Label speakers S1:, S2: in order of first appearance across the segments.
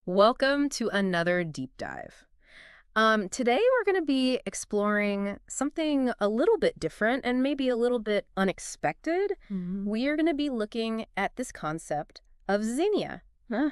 S1: Welcome to another deep dive. Today we're going to be exploring something a little bit different and maybe a little bit unexpected. We are going to be looking at this concept of Xenia.
S2: Huh?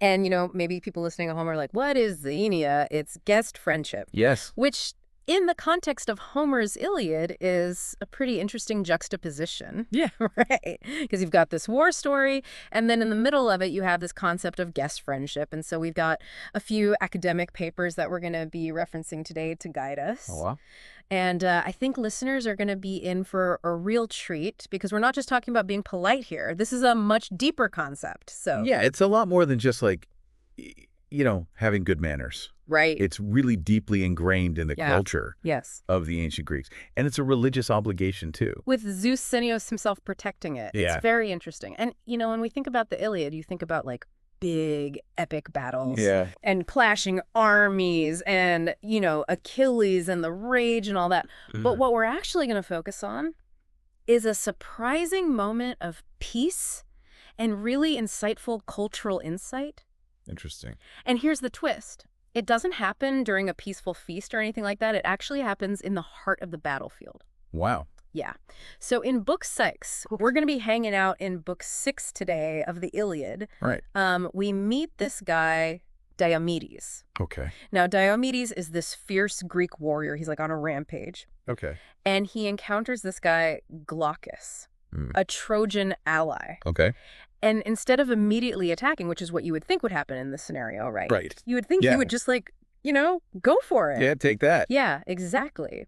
S1: And, maybe people listening at home are like, what is Xenia? It's guest friendship.
S2: Yes.
S1: Which, in the context of Homer's Iliad, is a pretty interesting juxtaposition.
S2: Yeah.
S1: Right. Because you've got this war story, and then in the middle of it, you have this concept of guest friendship. And so we've got a few academic papers that we're going to be referencing today to guide us.
S2: Oh, wow.
S1: And I think listeners are going to be in for a real treat because we're not just talking about being polite here. This is a much deeper concept. So
S2: Yeah, it's a lot more than just like, having good manners.
S1: Right.
S2: It's really deeply ingrained in the culture
S1: Yes.
S2: of the ancient Greeks. And it's a religious obligation, too.
S1: With Zeus Xenios himself protecting it.
S2: Yeah.
S1: It's very interesting. And, when we think about the Iliad, you think about like big epic battles and clashing armies and, Achilles and the rage and all that. But what we're actually going to focus on is a surprising moment of peace and really insightful cultural insight.
S2: Interesting.
S1: And here's the twist. It doesn't happen during a peaceful feast or anything like that. It actually happens in the heart of the battlefield.
S2: Wow.
S1: Yeah. So in book 6, we're going to be hanging out in book 6 today of the Iliad.
S2: Right.
S1: We meet this guy, Diomedes.
S2: Okay.
S1: Now, Diomedes is this fierce Greek warrior. He's like on a rampage.
S2: Okay.
S1: And he encounters this guy, Glaucus, a Trojan ally.
S2: Okay.
S1: And instead of immediately attacking, which is what you would think would happen in this scenario, right?
S2: Right.
S1: You would think he would just go for it.
S2: Yeah, take that.
S1: Yeah, exactly.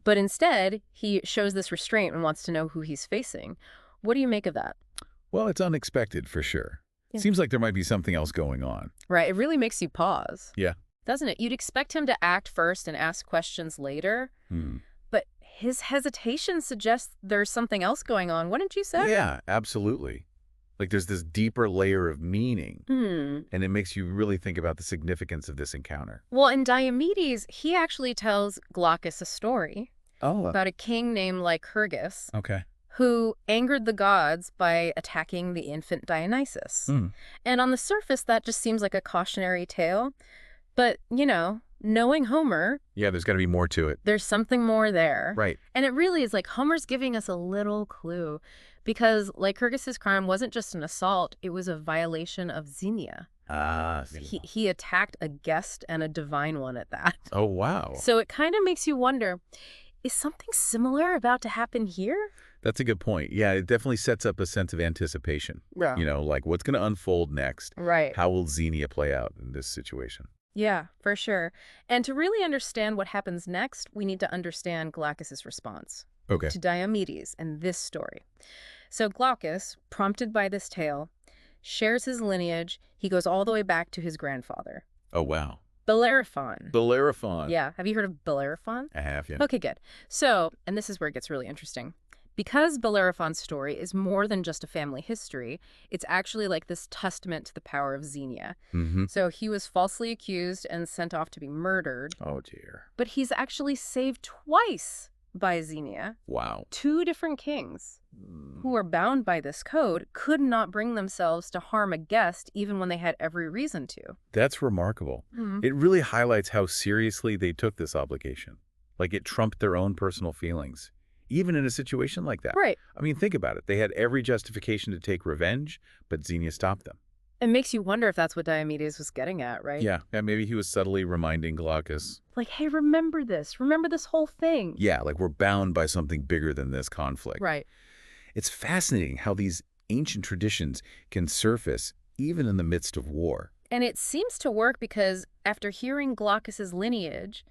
S1: But instead, he shows this restraint and wants to know who he's facing. What do you make of that?
S2: Well, it's unexpected for sure.
S1: Yeah.
S2: Seems like there might be something else going on.
S1: Right. It really makes you pause.
S2: Yeah.
S1: Doesn't it? You'd expect him to act first and ask questions later. But his hesitation suggests there's something else going on. Wouldn't you say?
S2: Yeah, absolutely. Like there's this deeper layer of meaning, and it makes you really think about the significance of this encounter.
S1: Well, in Diomedes, he actually tells Glaucus a story
S2: Oh.
S1: about a king named Lycurgus
S2: Okay.
S1: who angered the gods by attacking the infant Dionysus. And on the surface, that just seems like a cautionary tale. But, knowing Homer,
S2: Yeah, there's got to be more to it.
S1: there's something more there.
S2: Right.
S1: And it really is like Homer's giving us a little clue because Lycurgus's crime wasn't just an assault, it was a violation of Xenia. He attacked a guest and a divine one at that.
S2: Oh, wow.
S1: So it kind of makes you wonder, is something similar about to happen here?
S2: That's a good point. Yeah, it definitely sets up a sense of anticipation.
S1: Yeah.
S2: Like what's going to unfold next?
S1: Right.
S2: How will Xenia play out in this situation?
S1: Yeah, for sure. And to really understand what happens next, we need to understand Glaucus's response
S2: Okay.
S1: to Diomedes and this story. So Glaucus, prompted by this tale, shares his lineage. He goes all the way back to his grandfather,
S2: Oh, wow.
S1: Bellerophon.
S2: Bellerophon.
S1: Yeah, have you heard of Bellerophon?
S2: I have, yeah.
S1: Okay, good. So, and this is where it gets really interesting. Because Bellerophon's story is more than just a family history, it's actually like this testament to the power of Xenia. So he was falsely accused and sent off to be murdered,
S2: Oh, dear.
S1: but he's actually saved twice by Xenia.
S2: Wow.
S1: 2 different kings who are bound by this code could not bring themselves to harm a guest even when they had every reason to.
S2: That's remarkable. It really highlights how seriously they took this obligation. Like it trumped their own personal feelings, even in a situation like that.
S1: Right.
S2: I mean, think about it. They had every justification to take revenge, but Xenia stopped them.
S1: It makes you wonder if that's what Diomedes was getting at, right?
S2: Yeah, maybe he was subtly reminding Glaucus.
S1: Like, hey, remember this. Remember this whole thing.
S2: Yeah, like we're bound by something bigger than this conflict.
S1: Right.
S2: It's fascinating how these ancient traditions can surface even in the midst of war.
S1: And it seems to work because after hearing Glaucus's lineage,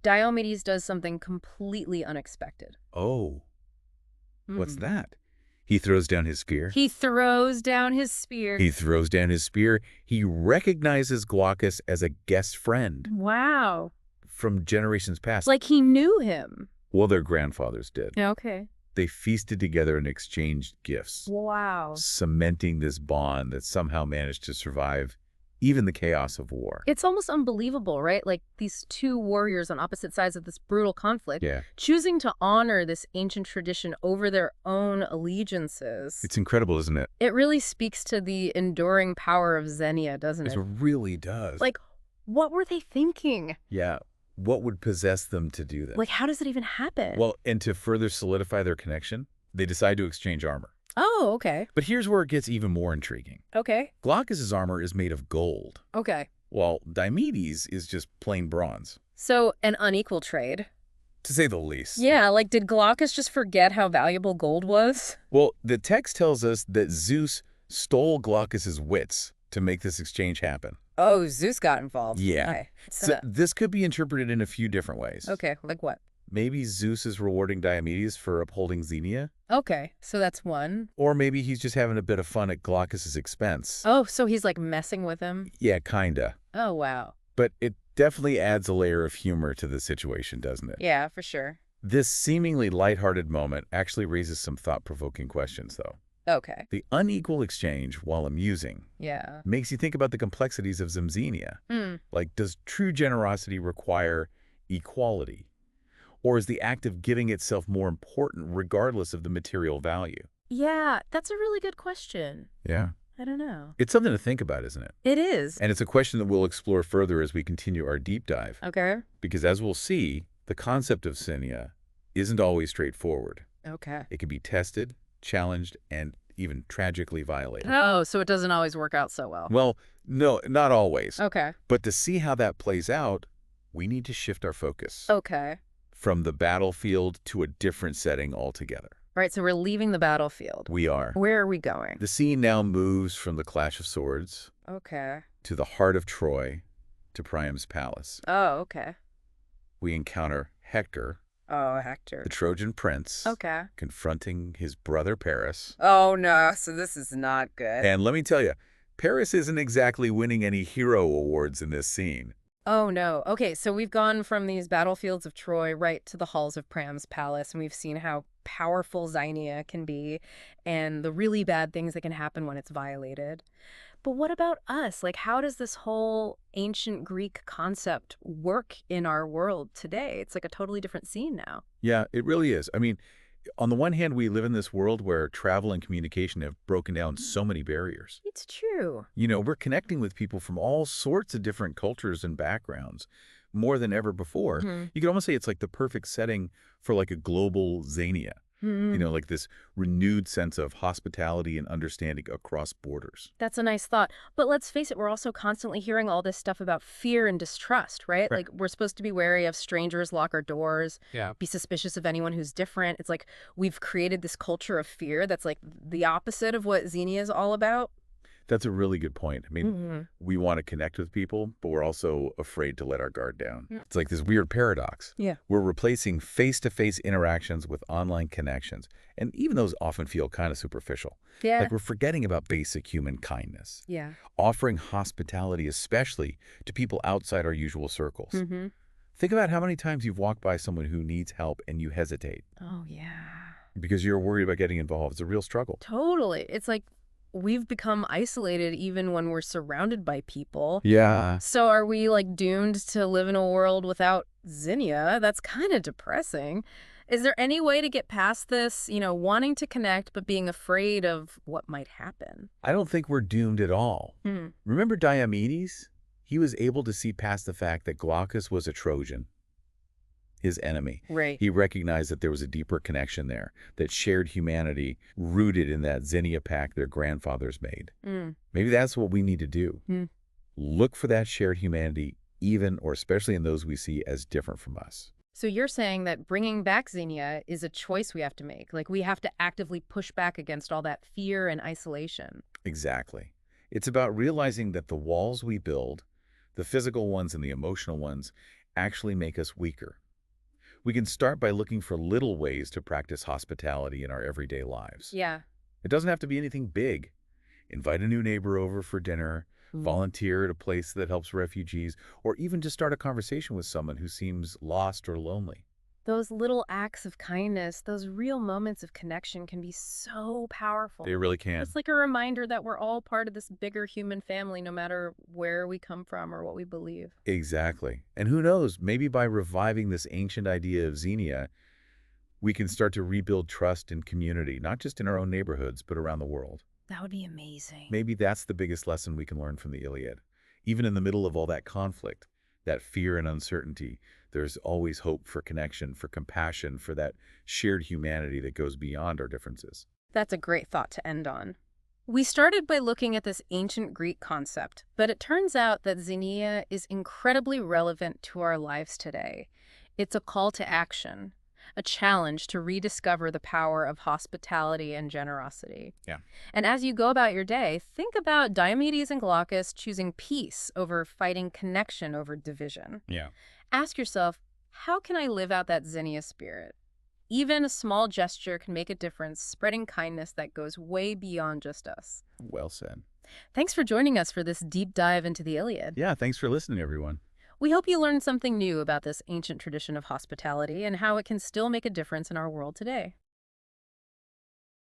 S1: Diomedes does something completely unexpected.
S2: Oh, what's that? He throws down his spear.
S1: He throws down his spear.
S2: He throws down his spear. He recognizes Glaucus as a guest friend
S1: Wow.
S2: from generations past.
S1: Like he knew him.
S2: Well, their grandfathers did.
S1: Okay.
S2: They feasted together and exchanged gifts,
S1: Wow.
S2: cementing this bond that somehow managed to survive even the chaos of war.
S1: It's almost unbelievable, right? Like these two warriors on opposite sides of this brutal conflict, choosing to honor this ancient tradition over their own allegiances.
S2: It's incredible, isn't it?
S1: It really speaks to the enduring power of Xenia, doesn't it?
S2: It really does.
S1: Like, what were they thinking?
S2: Yeah. What would possess them to do this?
S1: Like, how does it even happen?
S2: Well, and to further solidify their connection, they decide to exchange armor.
S1: Oh, okay.
S2: But here's where it gets even more intriguing.
S1: Okay.
S2: Glaucus's armor is made of gold.
S1: Okay.
S2: While Diomedes is just plain bronze.
S1: So, an unequal trade.
S2: To say the least.
S1: Yeah, like did Glaucus just forget how valuable gold was?
S2: Well, the text tells us that Zeus stole Glaucus's wits to make this exchange happen.
S1: Oh, Zeus got involved.
S2: Yeah.
S1: Okay.
S2: So this could be interpreted in a few different ways.
S1: Okay, like what?
S2: Maybe Zeus is rewarding Diomedes for upholding Xenia.
S1: Okay, so that's one.
S2: Or maybe he's just having a bit of fun at Glaucus's expense.
S1: Oh, so he's like messing with him?
S2: Yeah, kinda.
S1: Oh, wow.
S2: But it definitely adds a layer of humor to the situation, doesn't it?
S1: Yeah, for sure.
S2: This seemingly lighthearted moment actually raises some thought-provoking questions, though.
S1: Okay.
S2: The unequal exchange, while amusing, makes you think about the complexities of Xenia. Like, does true generosity require equality? Or is the act of giving itself more important regardless of the material value?
S1: Yeah, that's a really good question.
S2: Yeah.
S1: I don't know.
S2: It's something to think about, isn't it?
S1: It is.
S2: And it's a question that we'll explore further as we continue our deep dive.
S1: Okay.
S2: Because as we'll see, the concept of Xenia isn't always straightforward.
S1: Okay.
S2: It can be tested, challenged, and even tragically violated.
S1: Oh, so it doesn't always work out so well.
S2: Well, no, not always.
S1: Okay.
S2: But to see how that plays out, we need to shift our focus.
S1: Okay.
S2: From the battlefield to a different setting altogether.
S1: Right, so we're leaving the battlefield.
S2: We are.
S1: Where are we going?
S2: The scene now moves from the clash of swords to the heart of Troy to Priam's palace.
S1: Oh, okay.
S2: We encounter Hector.
S1: Oh, Hector.
S2: The Trojan prince.
S1: Okay.
S2: Confronting his brother Paris.
S1: Oh, no, so this is not good.
S2: And let me tell you, Paris isn't exactly winning any hero awards in this scene.
S1: Oh, no. Okay, so we've gone from these battlefields of Troy right to the halls of Priam's palace, and we've seen how powerful Xenia can be and the really bad things that can happen when it's violated. But what about us? Like, how does this whole ancient Greek concept work in our world today? It's like a totally different scene now.
S2: Yeah, it really is. I mean, on the one hand, we live in this world where travel and communication have broken down so many barriers.
S1: It's true.
S2: You know, we're connecting with people from all sorts of different cultures and backgrounds more than ever before. You could almost say it's like the perfect setting for like a global Xenia. You know, like this renewed sense of hospitality and understanding across borders.
S1: That's a nice thought. But let's face it, we're also constantly hearing all this stuff about fear and distrust, right? Like, we're supposed to be wary of strangers, lock our doors, be suspicious of anyone who's different. It's like we've created this culture of fear that's like the opposite of what Xenia is all about.
S2: That's a really good point. I mean, we want to connect with people, but we're also afraid to let our guard down. It's like this weird paradox. We're replacing face-to-face interactions with online connections, and even those often feel kind of superficial. Like we're forgetting about basic human kindness. Offering hospitality, especially to people outside our usual circles. Think about how many times you've walked by someone who needs help and you hesitate.
S1: Oh, yeah.
S2: Because you're worried about getting involved. It's a real struggle.
S1: Totally. It's like we've become isolated even when we're surrounded by people. So are we like doomed to live in a world without Xenia? That's kind of depressing. Is there any way to get past this, you know, wanting to connect but being afraid of what might happen?
S2: I don't think we're doomed at all. Remember Diomedes? He was able to see past the fact that Glaucus was a Trojan, his enemy. He recognized that there was a deeper connection there, that shared humanity rooted in that Xenia pact their grandfathers made. Maybe that's what we need to do. Look for that shared humanity, even or especially in those we see as different from us.
S1: So you're saying that bringing back Xenia is a choice we have to make. Like we have to actively push back against all that fear and isolation.
S2: Exactly. It's about realizing that the walls we build, the physical ones and the emotional ones, actually make us weaker. We can start by looking for little ways to practice hospitality in our everyday lives. It doesn't have to be anything big. Invite a new neighbor over for dinner, volunteer at a place that helps refugees, or even just start a conversation with someone who seems lost or lonely.
S1: Those little acts of kindness, those real moments of connection can be so powerful.
S2: They really can.
S1: It's like a reminder that we're all part of this bigger human family, no matter where we come from or what we believe.
S2: Exactly. And who knows, maybe by reviving this ancient idea of Xenia, we can start to rebuild trust and community, not just in our own neighborhoods, but around the world.
S1: That would be amazing.
S2: Maybe that's the biggest lesson we can learn from the Iliad. Even in the middle of all that conflict, that fear and uncertainty, there's always hope for connection, for compassion, for that shared humanity that goes beyond our differences.
S1: That's a great thought to end on. We started by looking at this ancient Greek concept, but it turns out that Xenia is incredibly relevant to our lives today. It's a call to action, a challenge to rediscover the power of hospitality and generosity.
S2: Yeah.
S1: And as you go about your day, think about Diomedes and Glaucus choosing peace over fighting, connection over division.
S2: Yeah.
S1: Ask yourself, how can I live out that Xenia spirit? Even a small gesture can make a difference, spreading kindness that goes way beyond just us.
S2: Well said.
S1: Thanks for joining us for this deep dive into the Iliad.
S2: Yeah, thanks for listening, everyone.
S1: We hope you learned something new about this ancient tradition of hospitality and how it can still make a difference in our world today.